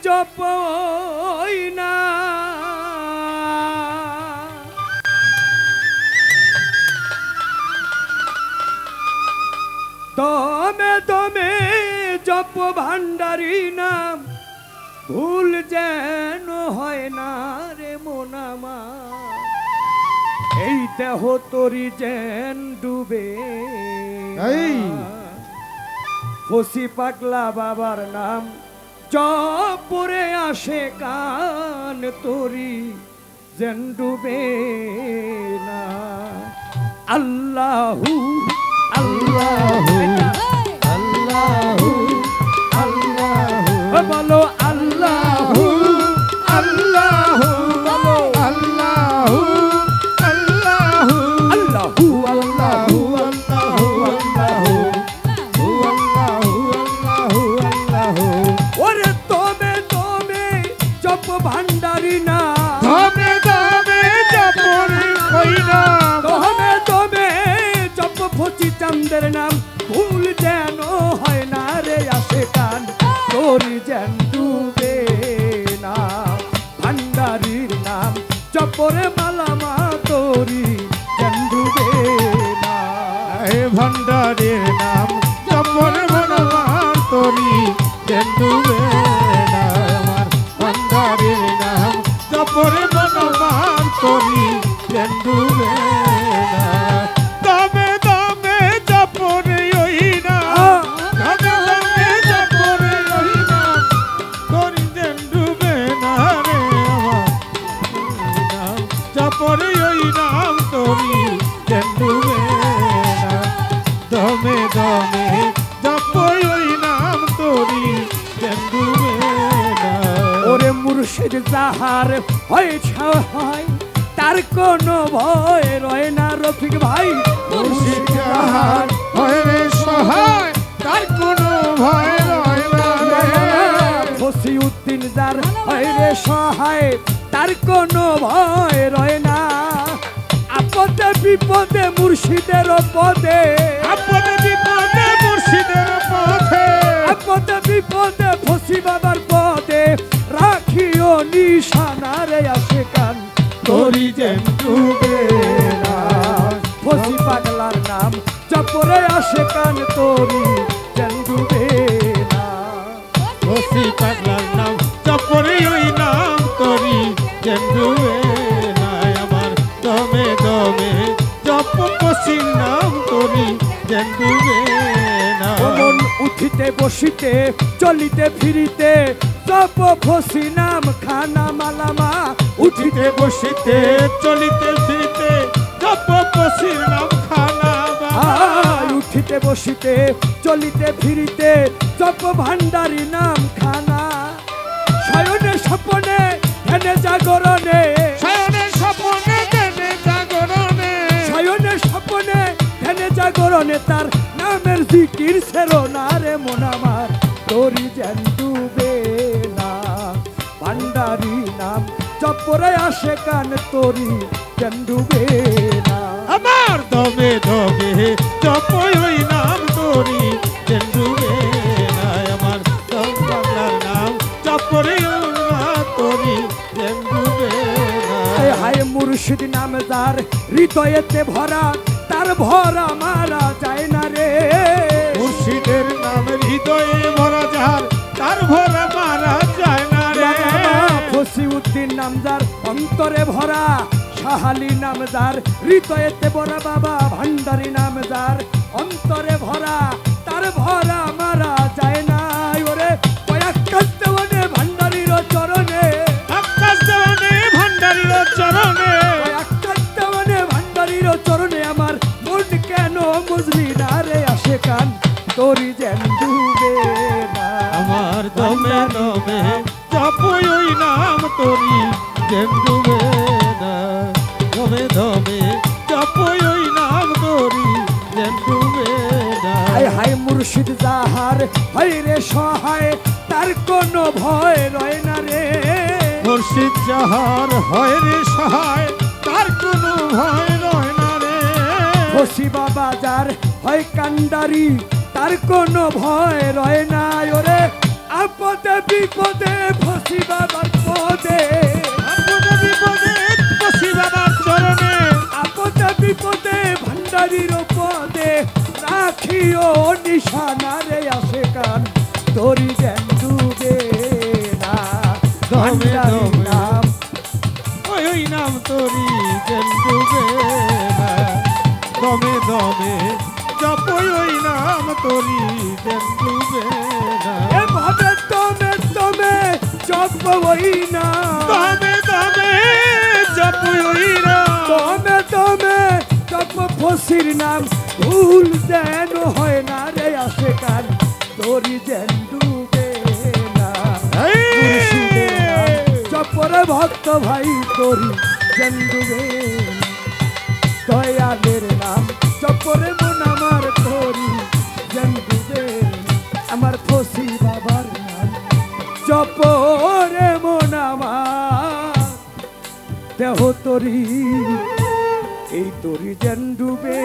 জপই না দমে দমে জপ ভান্ডারি নাম ভুল যেন হয় না রে মন আমার এই দেহ তরি যেন ডুবে ফসি পাগলা বাবার নাম জপরে আসে কান তরি যেন ডুবে না আল্লাহু আল্লাহু আল্লাহু আল্লাহু বলো আল্লাহু আল্লাহু বলো আল্লাহু আল্লাহু আল্লাহু আল্লাহু আল্লাহু আল্লাহু আল্লাহু আল্লাহু ওরে তবে তবে জপ ভান্ডারি না তবে তবে জপরে কই না তবে তবে জপ ফচি চাঁদের নাম ভুল যেন হয় না রে আসে কান তোরি যেন ডুবে না ভান্ডারির নাম জপরে মালামা তোরি যেন ডুবে না ভান্ডারির নাম জপরে মালামা তোরি যেন ডুবে না আমার ভান্ডারির নাম জপরে মালামা তোরি যেন ডুবে না তবে তবে জপরে ওই না তবে তবে জপরে ওই না তোরি যেন ডুবে না রে আমার নাম জপরে ওই নাম তোরি যেন ডুবে না দমে দমে জপরে ওই নাম তোরি যেন ডুবে না ওরে মুর্শিদ যাহার হয়েছে হয় তার কোনো ভয় রয় না রফিক ভাই মুর্শিদ যাহার হয় রে সহায় তার কোনো ভয় রয় না ফসি উদ্দিন যার হয় রে সহায় তার কোনো ভয় রয় না আপদে বিপদে মুর্শিদের পদে আপদে বিপদে মুর্শিদের পদে আপদে বিপদে ফসি বাবার পদে রাখিও নিশানা রে আসে কান তোরি যেন ডুবে না ফসি পাগলার নাম জপরে আসে কান তোরি যেন ডুবে না ফসি পাগলার নাম জপরে ওই নাম তোরি যেন ডুবে না আমার দমে দমে জপ ফসির নাম তোরি যেন ডুবে না মন উঠিতে বসিতে চলিতে ফিরিতে জপ ফসি নাম খানা মালামা উঠিতে বসিতে চলিতে ফিরিতে জপ ফসির নাম খানা উঠিতে বসিতে চলিতে ফিরিতে জপ ভান্ডারি নাম খানা শয়নে স্বপনে ধ্যানে জাগরণে শয়নে স্বপনে ধ্যানে জাগরণে শয়নে স্বপনে ধ্যানে জাগরণে তার নামের জিকির ছেড়ো না রে মন আমার তোরি যেন ডুবে না ভান্ডারি নাম জপরে আসে কান তোরি যেন ডুবে না আমার দমে দমে জপই ওই নাম তোরি যেন ডুবে না আমার দম বাংলার নাম জপরে তোরি যেন ডুবে না হায় মুর্শিদ নাম যার হৃদয়েতে ভরা তার ভরা মারা যায় না রে মুর্শিদের নাম হৃদয়ে ভরা যার তার ভরা মারা যায় না রে ফসি উদ্দিন নাম যার অন্তরে ভরা শাহালি নাম যার হৃদয়েতে ভরা বাবা ভান্ডারি নাম যার অন্তরে ভরা তার ভরা মারা যায় না ওরে আকাশ দেওয়ানে ভান্ডারির চরণে আকাশ দেওয়ানে ভান্ডারির চরণে আকাশ দেওয়ানে ভান্ডারির চরণে আমার মন কেন বুঝলি না রে আসে কান তোরি যেন ডুবে না আমার দমে দমে জপই ওই নাম তোরি যেন ডুবে না দমে দমে জপই ওই নাম তোরি যেন ডুবে না হায় হায় মুর্শিদ যাহার হয় রে সহায় তার কোনো ভয় রয় না রে মুর্শিদ যাহার হয় রে সহায় তার কোনো ভয় রয় না রে ফসি বাবা যার হয় কান্ডারি তার কোনো ভয় রয় না ওরে আপদে বিপদে ও নিশানা রে আসে কান তোরি যেন ডুবে না ভান্ডারি নাম ওই নাম তোরি যেন ডুবে না দমে দমে জপ ওই নাম তোরি যেন ডুবে না এভাবে দমে দমে জপ ওই নাম দমে দমে জপ ওই নাম দমে দমে জপ ফসির নাম ভুল যেন হয় না রে আসে কান তোরি যেন ডুবে না মুর্শিদের নাম জপরে ভক্ত ভাই তোরি যেন ডুবে দয়ালের নাম জপরে মন আমার তোরি যেন ডুবে আমার ফসি বাবার নাম জপরে মন আমার দেহ তোরি এই তোরি যেন ডুবে